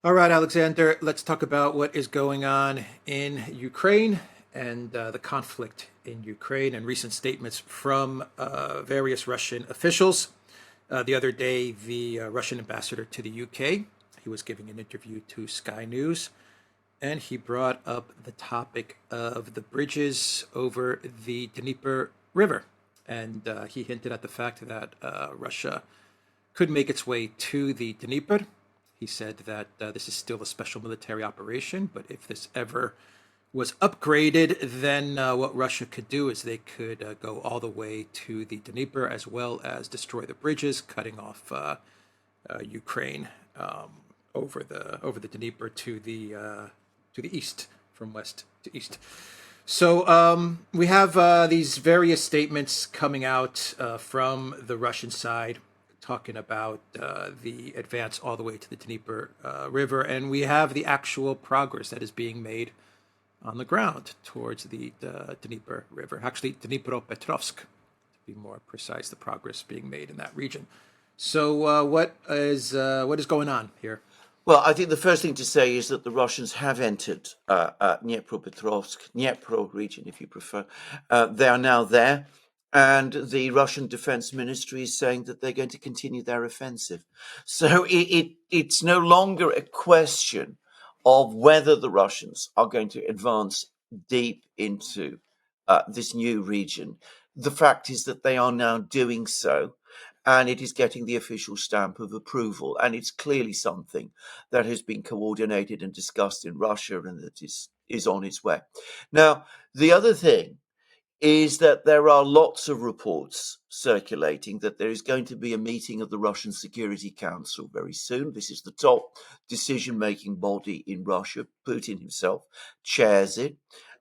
All right, Alexander, let's talk about what is going on in Ukraine and the conflict in Ukraine and recent statements from various Russian officials. The other day, the Russian ambassador to the UK, he was giving an interview to Sky News, and he brought up the topic of the bridges over the Dnieper River. And he hinted at the fact that Russia could make its way to the Dnieper. He said that this is still a special military operation, but if this ever was upgraded, then what Russia could do is they could go all the way to the Dnieper as well as destroy the bridges, cutting off Ukraine over the Dnieper to the east, from west to east. So we have these various statements coming out from the Russian side talking about the advance all the way to the Dnieper River, and we have the actual progress that is being made on the ground towards the Dnieper River. Actually, Dnipropetrovsk, to be more precise, the progress being made in that region. So, what is going on here? Well, I think the first thing to say is that the Russians have entered Dnipropetrovsk, Dnipro region, if you prefer. They are now there, and the Russian Defense Ministry is saying that they're going to continue their offensive. So it's no longer a question of whether the Russians are going to advance deep into this new region. The fact is that they are now doing so, and it is getting the official stamp of approval. And it's clearly something that has been coordinated and discussed in Russia and that is on its way. Now, the other thing is that there are lots of reports circulating that there is going to be a meeting of the Russian Security Council very soon. This is the top decision making body in Russia. Putin himself chairs it,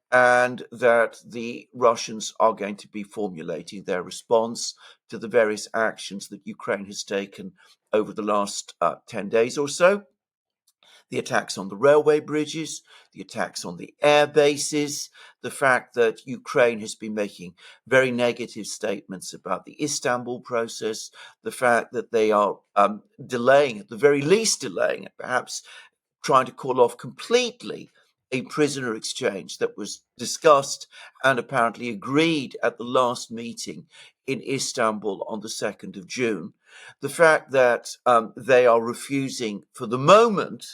and that the Russians are going to be formulating their response to the various actions that Ukraine has taken over the last 10 days or so. The attacks on the railway bridges, the attacks on the air bases, the fact that Ukraine has been making very negative statements about the Istanbul process, the fact that they are delaying, at the very least delaying it, perhaps trying to call off completely a prisoner exchange that was discussed and apparently agreed at the last meeting in Istanbul on the 2nd of June. The fact that they are refusing, for the moment,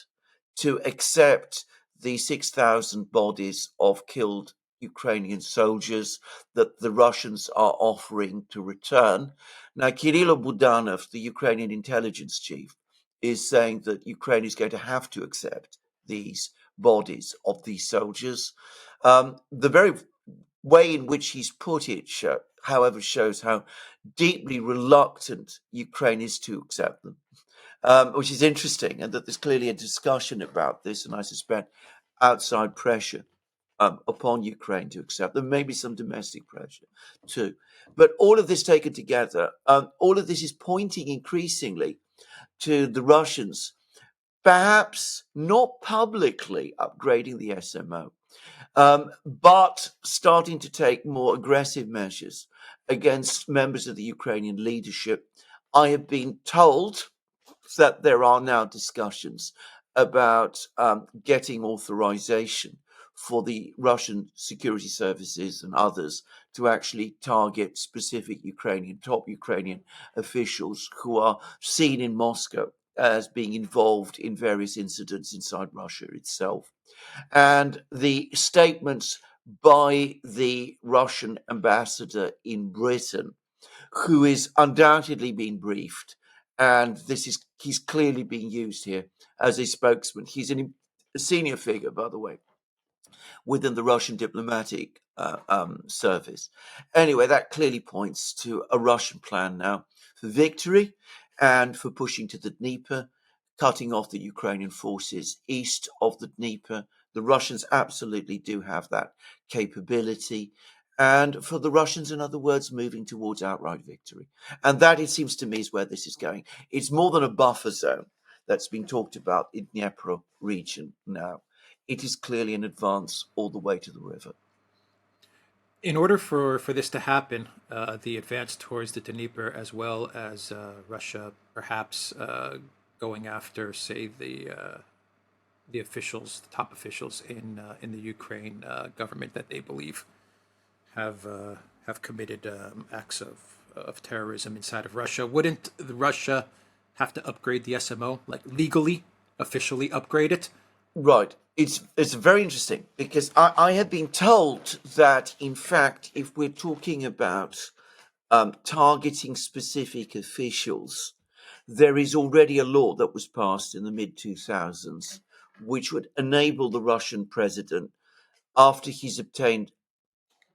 to accept the 6,000 bodies of killed Ukrainian soldiers that the Russians are offering to return. Now, Kirilo Budanov, the Ukrainian intelligence chief, is saying that Ukraine is going to have to accept these bodies of these soldiers. The very way in which he's put it, however, shows how deeply reluctant Ukraine is to accept them, which is interesting, and that there's clearly a discussion about this, and I suspect outside pressure upon Ukraine to accept. There may be some domestic pressure too. But all of this taken together, all of this is pointing increasingly to the Russians, perhaps not publicly upgrading the SMO, but starting to take more aggressive measures against members of the Ukrainian leadership. I have been told that there are now discussions about getting authorization for the Russian security services and others to actually target specific top Ukrainian officials who are seen in Moscow as being involved in various incidents inside Russia itself. And the statements by the Russian ambassador in Britain, who is undoubtedly being briefed, and he's clearly being used here as a spokesman. He's a senior figure, by the way, within the Russian diplomatic service. Anyway, that clearly points to a Russian plan now for victory and for pushing to the Dnieper, cutting off the Ukrainian forces east of the Dnieper. The Russians absolutely do have that capability. And for the Russians, in other words, moving towards outright victory. And that, it seems to me, is where this is going. It's more than a buffer zone that's been talked about in Dnipro region now. It is clearly an advance all the way to the river. In order for this to happen, the advance towards the Dnieper, as well as Russia perhaps going after, say, the officials, the top officials in the Ukraine government that they believe have committed acts of terrorism inside of Russia. Wouldn't Russia have to upgrade the SMO, like legally, officially upgrade it? Right. It's very interesting because I have been told that, in fact, if we're talking about targeting specific officials, there is already a law that was passed in the mid 2000s which would enable the Russian president, after he's obtained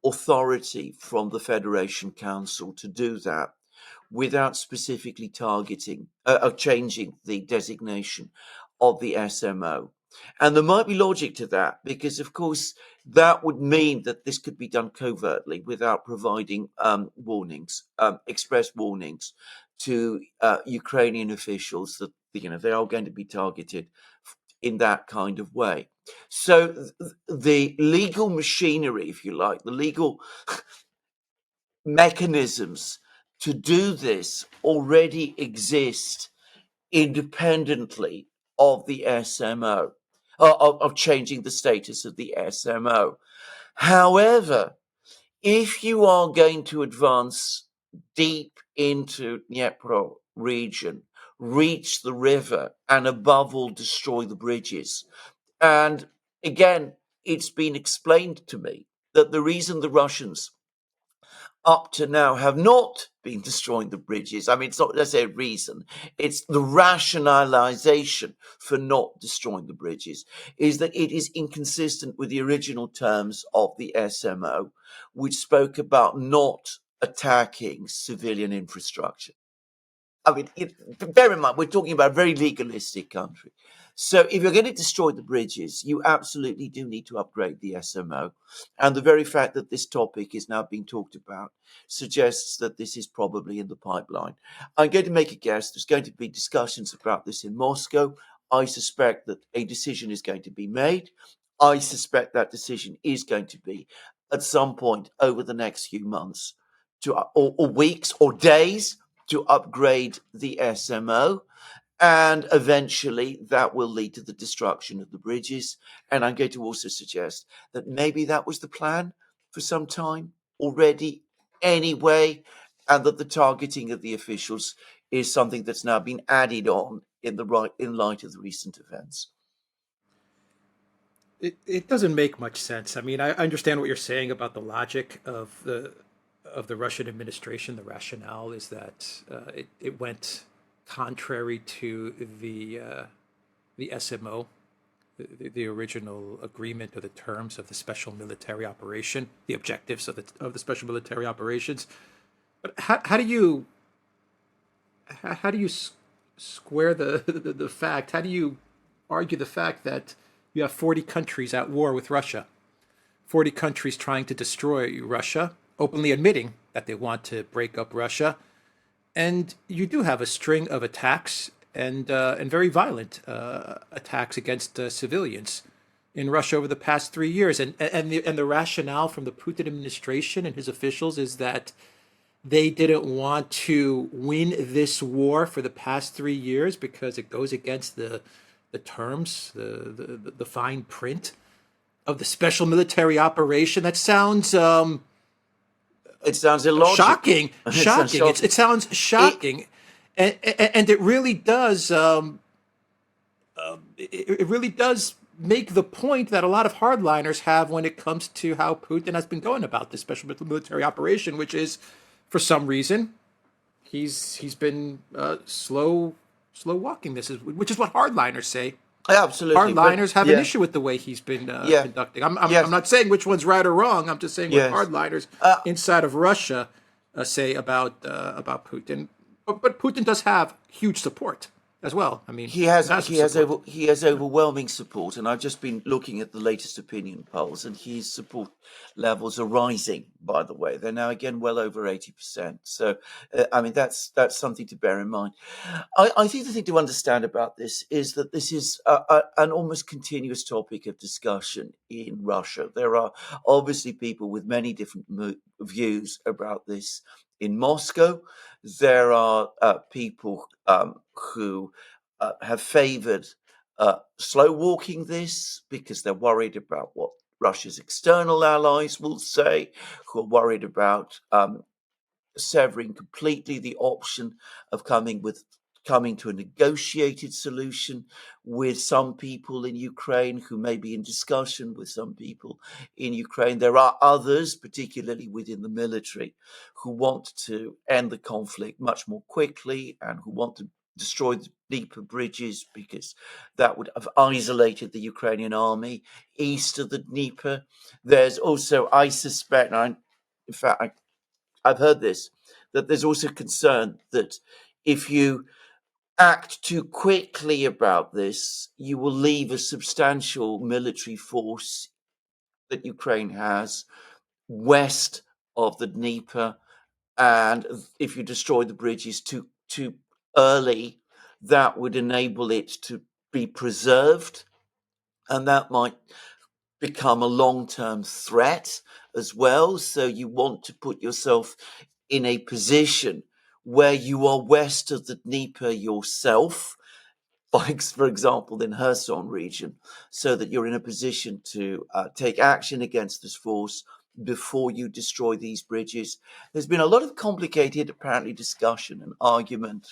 authority from the Federation Council, to do that without specifically targeting or changing the designation of the SMO. And there might be logic to that because, of course, that would mean that this could be done covertly without providing warnings, express warnings to Ukrainian officials that they are going to be targeted in that kind of way. So the legal machinery, if you like, the legal mechanisms to do this already exist independently of the SMO, of changing the status of the SMO. However, if you are going to advance deep into Dnipro region, reach the river, and above all destroy the bridges, and again, it's been explained to me that the reason the Russians up to now have not been destroying the bridges. I mean, it's not necessarily a reason, it's the rationalization for not destroying the bridges, is that it is inconsistent with the original terms of the SMO, which spoke about not attacking civilian infrastructure. I mean, bear in mind, we're talking about a very legalistic country. So if you're going to destroy the bridges, you absolutely do need to upgrade the SMO. And the very fact that this topic is now being talked about suggests that this is probably in the pipeline. I'm going to make a guess. There's going to be discussions about this in Moscow. I suspect that a decision is going to be made. I suspect that decision is going to be at some point over the next few months or weeks or days to upgrade the SMO, and eventually that will lead to the destruction of the bridges. And I'm going to also suggest that maybe that was the plan for some time already anyway, and that the targeting of the officials is something that's now been added on in light of the recent events. It doesn't make much sense. I mean, I understand what you're saying about the logic of the Russian administration. The rationale is that it went contrary to the SMO, the original agreement or the terms of the special military operation, the objectives of the special military operations. But how do you square the fact? How do you argue the fact that you have 40 countries at war with Russia, 40 countries trying to destroy Russia, openly admitting that they want to break up Russia, and you do have a string of attacks and very violent attacks against civilians in Russia over the past 3 years, and the rationale from the Putin administration and his officials is that they didn't want to win this war for the past 3 years because it goes against the terms, the fine print of the special military operation. That sounds It sounds illogical. shocking. Shocking. It sounds shocking, and it really does. It really does make the point that a lot of hardliners have when it comes to how Putin has been going about this special military operation, which is, for some reason, he's been slow walking this, which is what hardliners say. Absolutely. Hardliners have an issue with the way he's been conducting. I'm not saying which one's right or wrong. I'm just saying what hardliners inside of Russia say about Putin. But Putin does have huge support as well. I mean, he has overwhelming support, and I've just been looking at the latest opinion polls, and his support levels are rising. By the way, they're now again well over 80%. So, I mean, that's something to bear in mind. I think the thing to understand about this is that this is an almost continuous topic of discussion in Russia. There are obviously people with many different views about this in Moscow. There are people who have favoured slow walking this because they're worried about what Russia's external allies will say, who are worried about severing completely the option of coming to a negotiated solution with some people in Ukraine who may be in discussion with some people in Ukraine. There are others, particularly within the military, who want to end the conflict much more quickly and who want to destroy the Dnieper bridges because that would have isolated the Ukrainian army east of the Dnieper. There's also, I suspect, in fact, I've heard this, that there's also concern that if you act too quickly about this, you will leave a substantial military force that Ukraine has west of the Dnieper. And if you destroy the bridges too early, that would enable it to be preserved. And that might become a long-term threat as well. So you want to put yourself in a position where you are west of the Dnieper yourself, like, for example, in Kherson region, so that you're in a position to take action against this force before you destroy these bridges. There's been a lot of complicated, apparently, discussion and argument,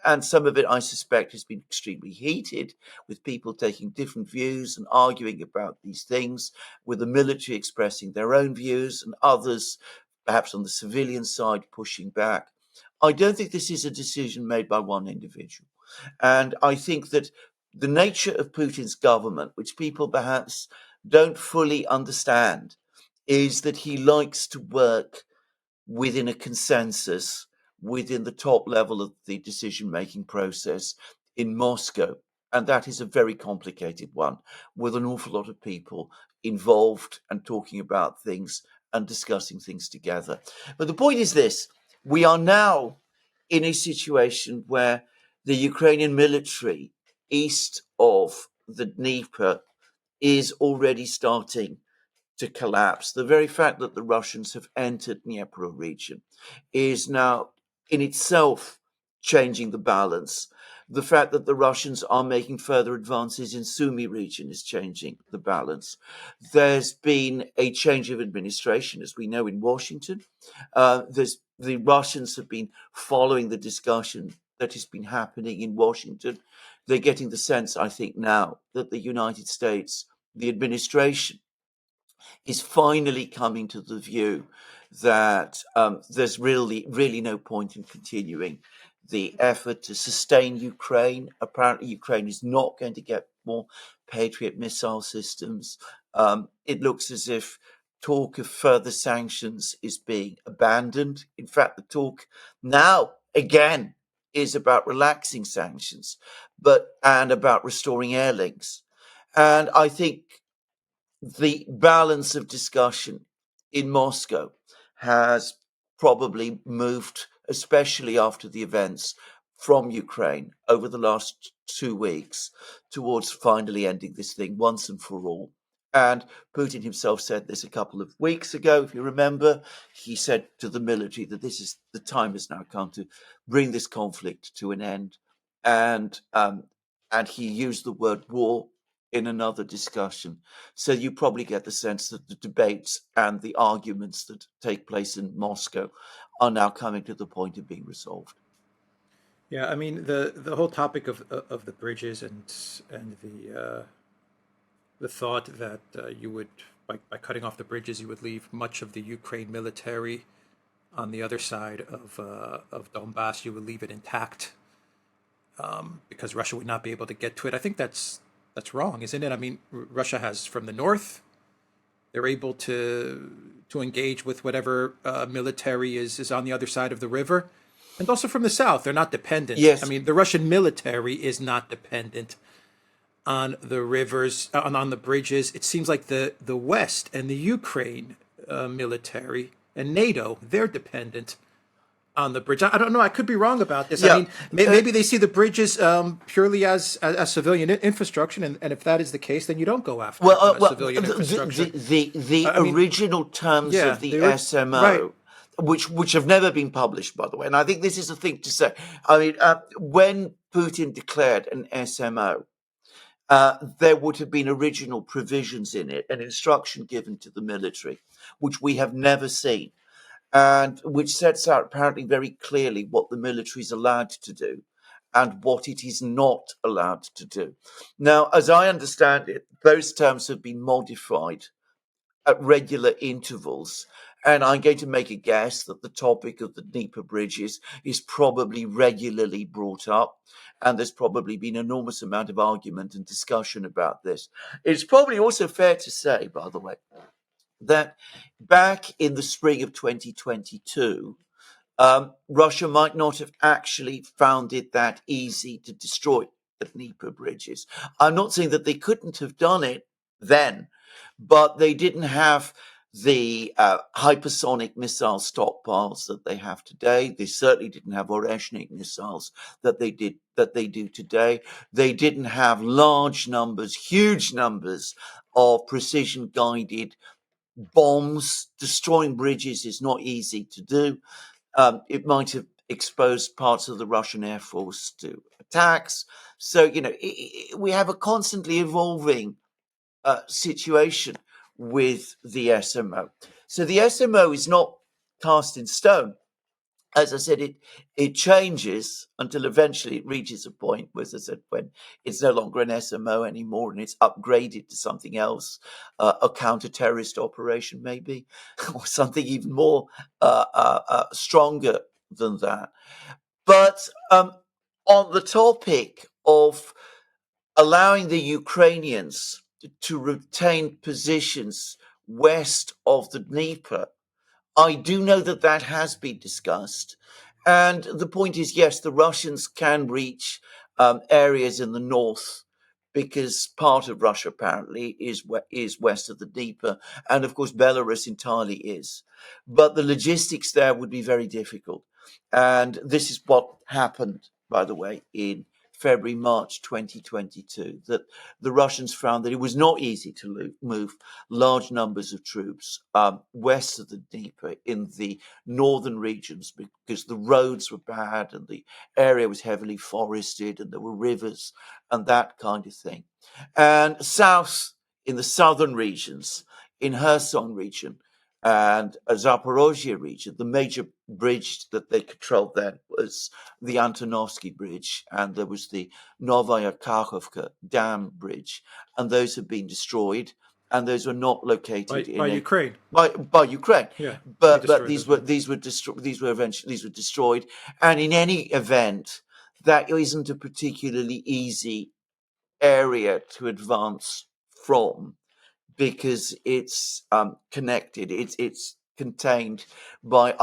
and some of it, I suspect, has been extremely heated, with people taking different views and arguing about these things, with the military expressing their own views and others, perhaps on the civilian side, pushing back. I don't think this is a decision made by one individual. And I think that the nature of Putin's government, which people perhaps don't fully understand, is that he likes to work within a consensus, within the top level of the decision-making process in Moscow. And that is a very complicated one, with an awful lot of people involved and talking about things and discussing things together. But the point is this: we are now in a situation where the Ukrainian military east of the Dnieper is already starting to collapse. The very fact that the Russians have entered Dnipro region is now in itself changing the balance. The fact that the Russians are making further advances in Sumy region is changing the balance. There's been a change of administration, as we know, in Washington. The Russians have been following the discussion that has been happening in Washington. They're getting the sense, I think, now that the United States, the administration, is finally coming to the view that there's really no point in continuing the effort to sustain Ukraine. Apparently, Ukraine is not going to get more Patriot missile systems. It looks as if talk of further sanctions is being abandoned. In fact, the talk now again is about relaxing sanctions, and about restoring air links. And I think the balance of discussion in Moscow has probably moved, especially after the events from Ukraine over the last 2 weeks, towards finally ending this thing once and for all. And Putin himself said this a couple of weeks ago, if you remember. He said to the military that the time has now come to bring this conflict to an end. And he used the word war in another discussion. So you probably get the sense that the debates and the arguments that take place in Moscow are now coming to the point of being resolved. Yeah, I mean the whole topic of the bridges and the thought that you would by cutting off the bridges you would leave much of the Ukraine military on the other side of Donbass. You would leave it intact because Russia would not be able to get to it. I think that's wrong, isn't it? I mean, Russia has from the north, they're able to engage with whatever military is on the other side of the river, and also from the south, they're not dependent. Yes. I mean, the Russian military is not dependent on the rivers, on the bridges. It seems like the West and the Ukraine military and NATO, they're dependent on the bridge. I don't know. I could be wrong about this. Yeah. I mean, maybe they see the bridges purely as civilian infrastructure, and if that is the case, then you don't go after civilian infrastructure. The original terms of the SMO, right, which have never been published, by the way, and I think this is a thing to say. I mean, when Putin declared an SMO, there would have been original provisions in it, an instruction given to the military, which we have never seen, and which sets out apparently very clearly what the military is allowed to do and what it is not allowed to do. Now, as I understand it, those terms have been modified at regular intervals. And I'm going to make a guess that the topic of the Dnieper bridges is probably regularly brought up. And there's probably been an enormous amount of argument and discussion about this. It's probably also fair to say, by the way, that back in the spring of 2022, Russia might not have actually found it that easy to destroy the Dnieper bridges. I'm not saying that they couldn't have done it then, but they didn't have the hypersonic missile stockpiles that they have today. They certainly didn't have Oreshnik missiles that they do today. They didn't have large numbers, huge numbers of precision guided bombs. Destroying bridges is not easy to do. It might have exposed parts of the Russian Air Force to attacks. So, we have a constantly evolving situation with the SMO. So the SMO is not cast in stone. As I said, it changes until eventually it reaches a point, as I said, when it's no longer an SMO anymore and it's upgraded to something else, a counter-terrorist operation maybe, or something even more stronger than that. But on the topic of allowing the Ukrainians to retain positions west of the Dnieper, I do know that that has been discussed. And the point is, yes, the Russians can reach areas in the north because part of Russia apparently is west of the Dnieper. And of course, Belarus entirely is. But the logistics there would be very difficult. And this is what happened, by the way, in February, March 2022, that the Russians found that it was not easy to move large numbers of troops west of the Dnieper in the northern regions because the roads were bad and the area was heavily forested and there were rivers and that kind of thing. And south in the southern regions, in Kherson region, and Zaporozhye region, the major bridge that they controlled then was the Antonovsky Bridge, and there was the Novaya Kakhovka Dam Bridge, and those have been destroyed, and those were not located by in Ukraine. by Ukraine. Yeah, But these were destroyed, and in any event, that isn't a particularly easy area to advance from because it's connected. It's contained by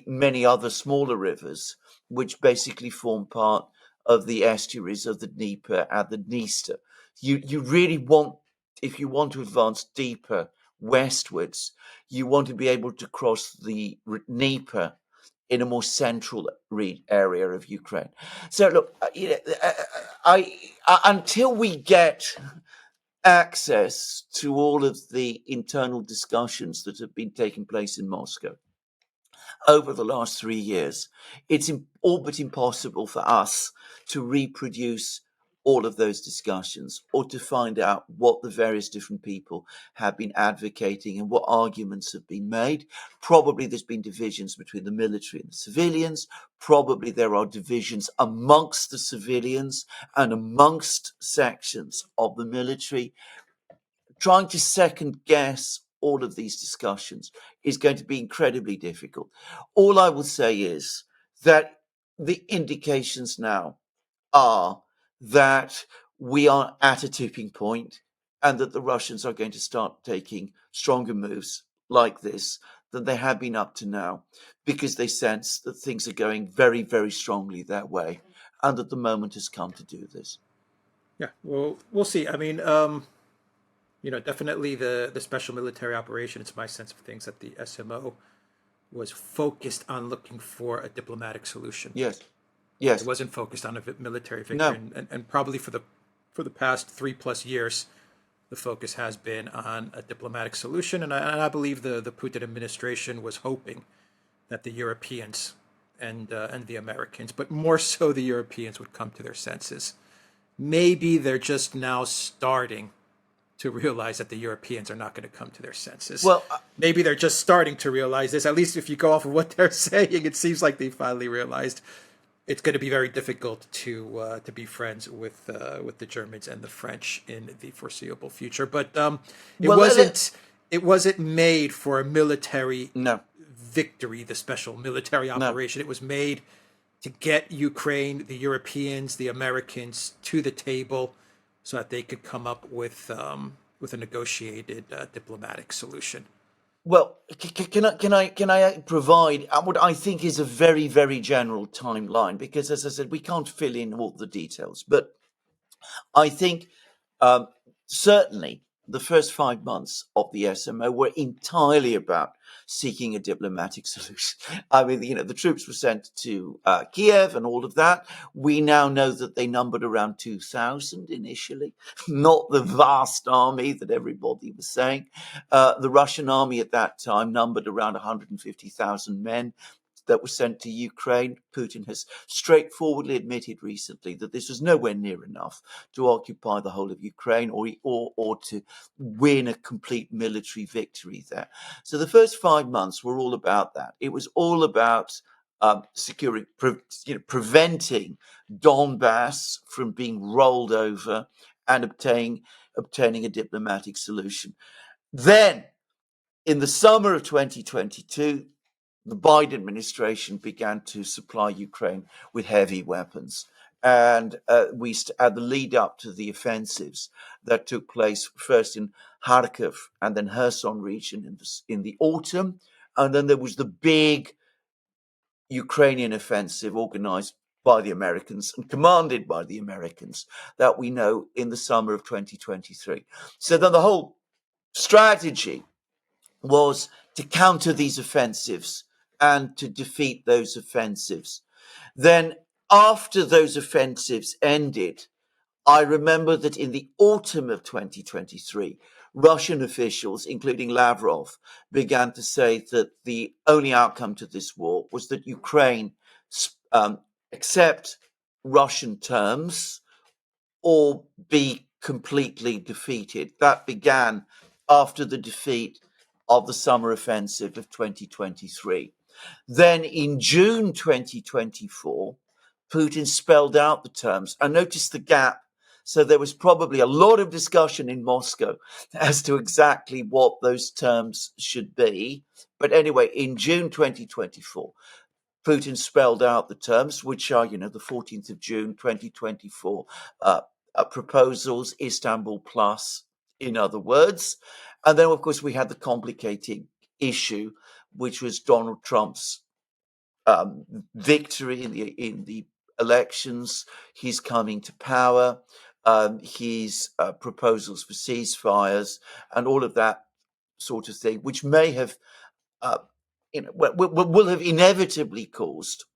many other smaller rivers, which basically form part of the estuaries of the Dnieper and the Dniester. You really want, if you want to advance deeper westwards, you want to be able to cross the Dnieper in a more central area of Ukraine. So look, until we get access to all of the internal discussions that have been taking place in Moscow over the last 3 years, it's all but impossible for us to reproduce all of those discussions or to find out what the various different people have been advocating and what arguments have been made. Probably there's been divisions between the military and the civilians. Probably there are divisions amongst the civilians and amongst sections of the military. Trying to second guess all of these discussions is going to be incredibly difficult. All I will say is that the indications now are that we are at a tipping point and that the Russians are going to start taking stronger moves like this than they have been up to now because they sense that things are going very, very strongly their way and that the moment has come to do this. Yeah, well, we'll see. I mean, definitely the special military operation. It's my sense of things that the SMO was focused on looking for a diplomatic solution. Yes. It wasn't focused on a military victory, No. and probably for the past 3+ years, the focus has been on a diplomatic solution. And I believe the Putin administration was hoping that the Europeans and the Americans, but more so the Europeans, would come to their senses maybe they're just now starting to realize that the Europeans are not going to come to their senses. Well, Maybe they're just starting to realize this. At least if you go off of what they're saying, it seems like they finally realized it's going to be very difficult to be friends with the Germans and the French in the foreseeable future. But it well, wasn't made for a military no, victory, the special military no. operation. It was made to get Ukraine, the Europeans, the Americans to the table so that they could come up with a negotiated diplomatic solution. Well, can I provide what I think is a very, very general timeline? Because, as I said, we can't fill in all the details, but I think um, certainly the first 5 months of the SMO were entirely about seeking a diplomatic solution. I mean, the troops were sent to Kiev and all of that. We now know that they numbered around 2,000 initially, not the vast army that everybody was saying. The Russian army at that time numbered around 150,000 men that were sent to Ukraine. Putin has straightforwardly admitted recently that this was nowhere near enough to occupy the whole of Ukraine or to win a complete military victory there. So the first 5 months were all about that. It was all about securing, preventing Donbass from being rolled over and obtaining a diplomatic solution. Then, in the summer of 2022, the Biden administration began to supply Ukraine with heavy weapons. And we had the lead up to the offensives that took place first in Kharkiv and then Kherson region in the autumn. And then there was the big Ukrainian offensive organized by the Americans and commanded by the Americans that we know in the summer of 2023. So then the whole strategy was to counter these offensives and to defeat those offensives. Then, after those offensives ended, I remember that in the autumn of 2023, Russian officials, including Lavrov, began to say that the only outcome to this war was that Ukraine accept Russian terms or be completely defeated. That began after the defeat of the summer offensive of 2023. Then in June 2024, Putin spelled out the terms. I noticed the gap. So there was probably a lot of discussion in Moscow as to exactly what those terms should be. But anyway, in June 2024, Putin spelled out the terms, which are, the 14th of June 2024 proposals, Istanbul Plus, in other words. And then, of course, we had the complicating issue, which was Donald Trump's victory in the elections, his coming to power, his proposals for ceasefires, and all of that sort of thing, which may have, will have inevitably caused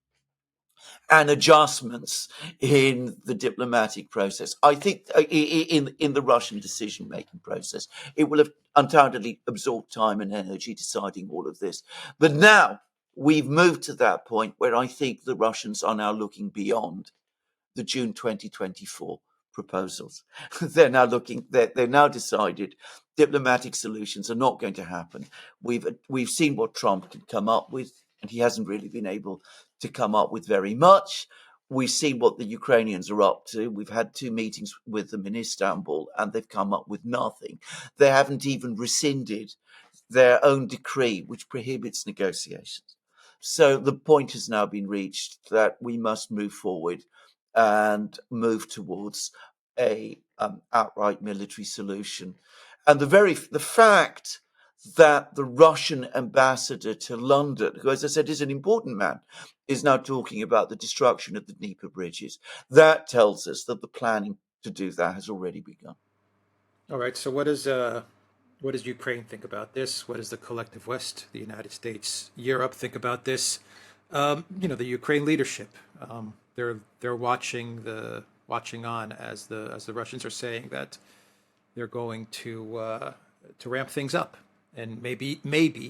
and adjustments in the diplomatic process. I think in the Russian decision-making process, it will have undoubtedly absorbed time and energy deciding all of this. But now we've moved to that point where I think the Russians are now looking beyond the June 2024 proposals. They're now decided diplomatic solutions are not going to happen. We've seen what Trump can come up with, and he hasn't really been able to come up with very much. We've seen what the Ukrainians are up to. We've had 2 meetings with them in Istanbul, and they've come up with nothing. They haven't even rescinded their own decree, which prohibits negotiations. So the point has now been reached that we must move forward and move towards a outright military solution. And the fact that the Russian ambassador to London, who, as I said, is an important man, is now talking about the destruction of the Dnieper bridges, that tells us that the planning to do that has already begun. All right. So what does Ukraine think about this? What does the collective West, the United States, Europe think about this? The Ukraine leadership, they're watching on as the Russians are saying that they're going to ramp things up and maybe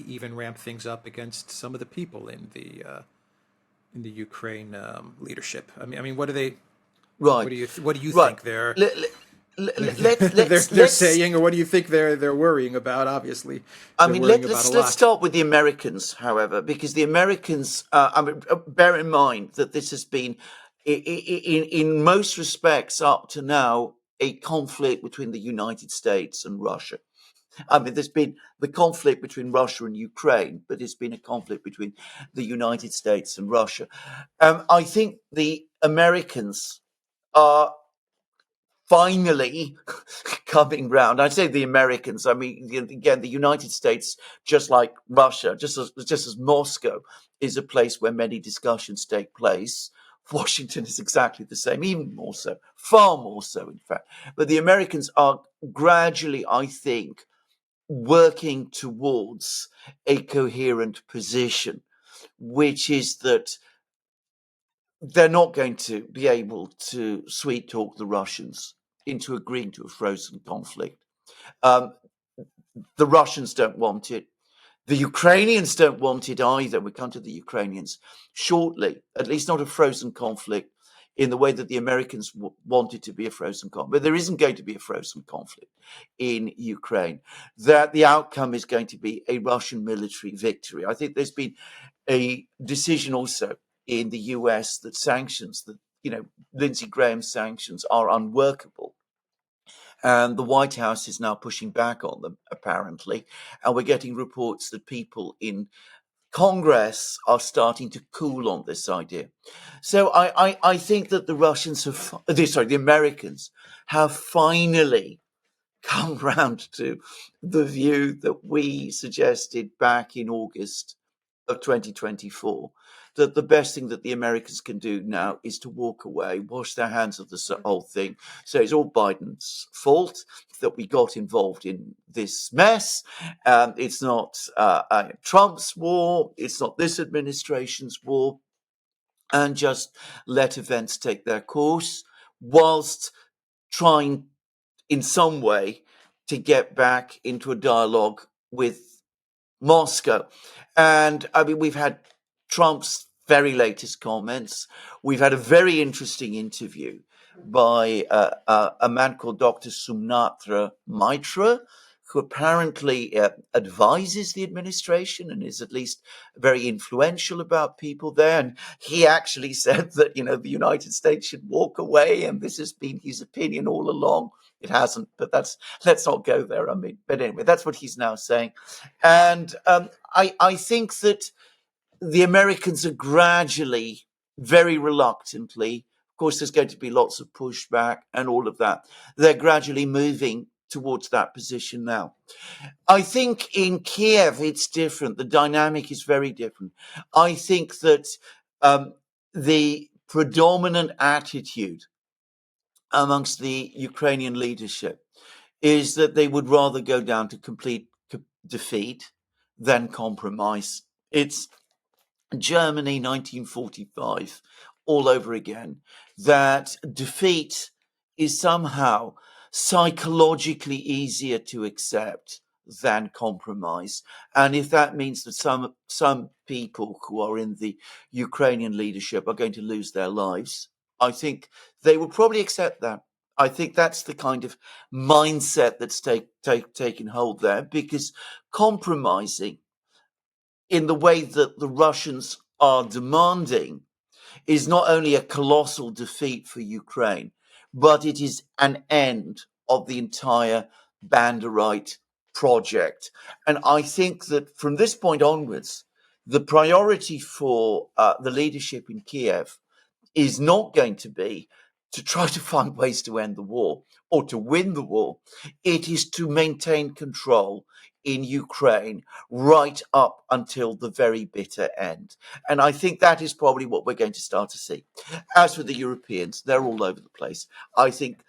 even ramp things up against some of the people in the Ukraine leadership. I mean, what do they Right, What do you right. think they're Let, let, let, they're let's saying, or what do you think they're worrying about? Obviously, I they're mean, worrying about a let's lot. start with the Americans, however, because the Americans. I mean, bear in mind that this has been, in most respects, up to now, a conflict between the United States and Russia. I mean, there's been the conflict between Russia and Ukraine, but it's been a conflict between the United States and Russia. I think the Americans are finally coming round. I say the Americans. I mean, again, the United States, just like Russia, just as Moscow is a place where many discussions take place. Washington is exactly the same, even more so, far more so, in fact. But the Americans are gradually, I think, working towards a coherent position, which is that they're not going to be able to sweet talk the Russians into agreeing to a frozen conflict. Um, the Russians don't want it. The Ukrainians don't want it either. We come to the Ukrainians shortly, at least not a frozen conflict in the way that the Americans want it to be a frozen conflict. But there isn't going to be a frozen conflict in Ukraine. That the outcome is going to be a Russian military victory. I think there's been a decision also in the US that sanctions, that Lindsey Graham sanctions, are unworkable. And the White House is now pushing back on them, apparently. And we're getting reports that people in Congress are starting to cool on this idea. So I think that the Americans have finally come round to the view that we suggested back in August of 2024, that the best thing that the Americans can do now is to walk away, wash their hands of the whole thing. So it's all Biden's fault that we got involved in this mess. It's not Trump's war. It's not this administration's war. And just let events take their course whilst trying in some way to get back into a dialogue with Moscow. And I mean, we've had Trump's very latest comments. We've had a very interesting interview by a man called Dr. Sumatra Mitra, who apparently advises the administration and is at least very influential about people there. And he actually said that, the United States should walk away, and this has been his opinion all along. It hasn't, but let's not go there. I mean, but anyway, that's what he's now saying. And I think that the Americans are gradually, very reluctantly, of course, there's going to be lots of pushback and all of that. They're gradually moving towards that position now. I think in Kiev, it's different. The dynamic is very different. I think that the predominant attitude amongst the Ukrainian leadership is that they would rather go down to complete defeat than compromise. It's Germany 1945 all over again, that defeat is somehow psychologically easier to accept than compromise. And if that means that some people who are in the Ukrainian leadership are going to lose their lives, I think they will probably accept that. I think that's the kind of mindset that's taken hold there, because compromising in the way that the Russians are demanding is not only a colossal defeat for Ukraine, but it is an end of the entire Banderite project. And I think that from this point onwards, the priority for the leadership in Kiev is not going to be to try to find ways to end the war or to win the war. It is to maintain control in Ukraine right up until the very bitter end. And I think that is probably what we're going to start to see. As for the Europeans, they're all over the place. I think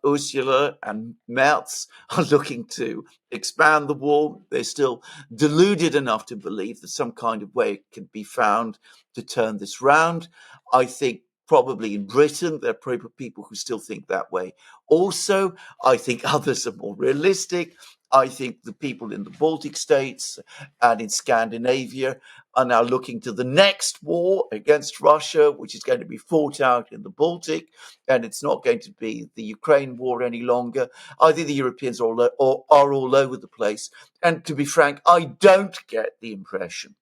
Ursula and Merz are looking to expand the war. They're still deluded enough to believe that some kind of way can be found to turn this round. I think probably in Britain, there are probably people who still think that way. Also, I think others are more realistic. I think the people in the Baltic states and in Scandinavia are now looking to the next war against Russia, which is going to be fought out in the Baltic, and it's not going to be the Ukraine war any longer. I think the Europeans are all over the place. And to be frank, I don't get the impression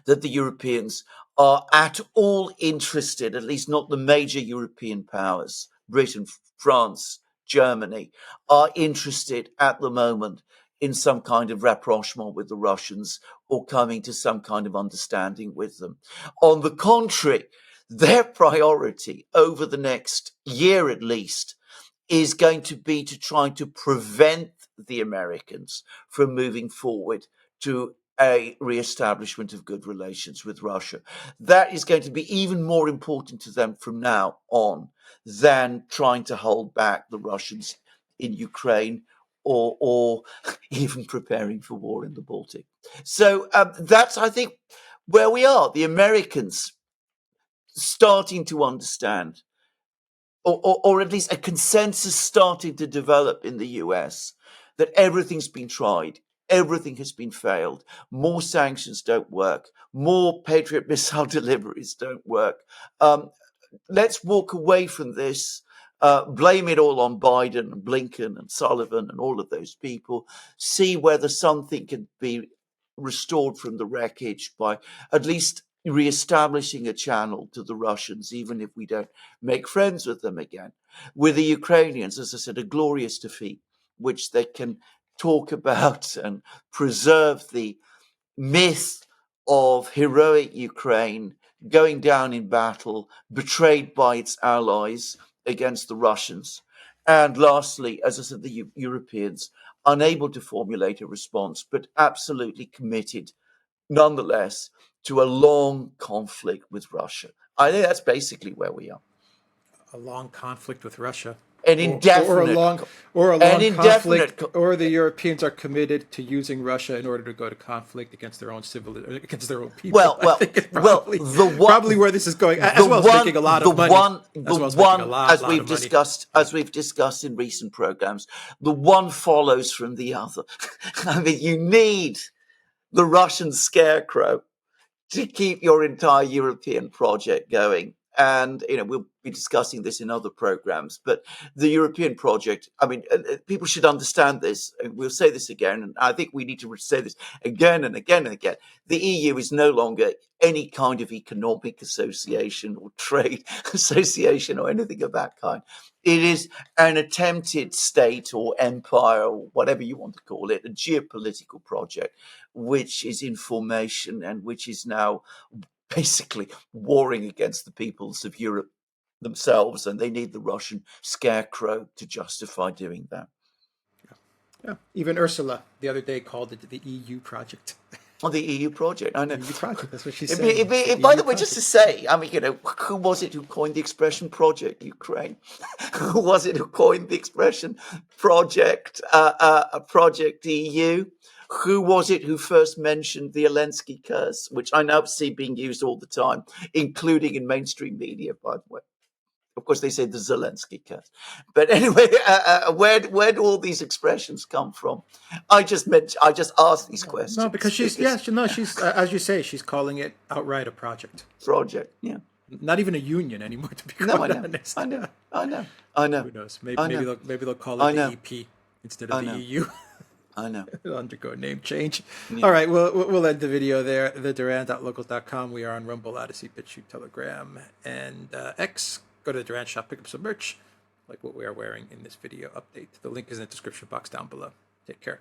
that the Europeans are at all interested, at least not the major European powers, Britain, France, Germany, are interested at the moment in some kind of rapprochement with the Russians or coming to some kind of understanding with them. On the contrary, their priority over the next year at least is going to be to try to prevent the Americans from moving forward to a re-establishment of good relations with Russia. That is going to be even more important to them from now on than trying to hold back the Russians in Ukraine or even preparing for war in the Baltic. So that's, I think, where we are. The Americans starting to understand, or at least a consensus starting to develop in the US that everything's been tried, everything has been failed, more sanctions don't work, more Patriot missile deliveries don't work. Let's walk away from this, blame it all on Biden and Blinken and Sullivan and all of those people, see whether something can be restored from the wreckage by at least re-establishing a channel to the Russians, even if we don't make friends with them again. With the Ukrainians, as I said, a glorious defeat, which they can talk about and preserve the myth of heroic Ukraine going down in battle, betrayed by its allies against the Russians. And lastly, as I said, the Europeans unable to formulate a response, but absolutely committed nonetheless to a long conflict with Russia. I think that's basically where we are. A long conflict with Russia, An or a indefinite, long, conflict, or the Europeans are committed to using Russia in order to go to conflict against their own against their own people. I think it's probably, probably where this is going, as well as making a lot of money. As we've discussed in recent programs, the one follows from the other. I mean, you need the Russian scarecrow to keep your entire European project going. And, we'll be discussing this in other programs, but the European project, I mean, people should understand this. We'll say this again, and I think we need to say this again and again and again. The EU is no longer any kind of economic association or trade association or anything of that kind. It is an attempted state or empire or whatever you want to call it, a geopolitical project, which is in formation and which is now basically warring against the peoples of Europe themselves, and they need the Russian scarecrow to justify doing that. Yeah. Even Ursula the other day called it the EU project. Oh, the EU project, I know. EU project, that's what she said. By the way, just to say, I mean, who was it who coined the expression Project Ukraine? Who was it who coined the expression Project EU? Who was it who first mentioned the Zelensky curse, which I now see being used all the time, including in mainstream media, by the way? Of course, they say the Zelensky curse. But anyway, where do all these expressions come from? I just asked these questions. No, because she's as you say, she's calling it outright a project. Project, yeah. Not even a union anymore, to be quite honest. I know. Who knows? Maybe they'll call it the EP instead of the EU. I know. It'll undergo a name change. Yeah. All right, we'll end the video there. The Duran.locals.com. We are on Rumble, Odyssey, BitChute, Telegram, and X. Go to the Duran shop, pick up some merch, like what we are wearing in this video update. The link is in the description box down below. Take care.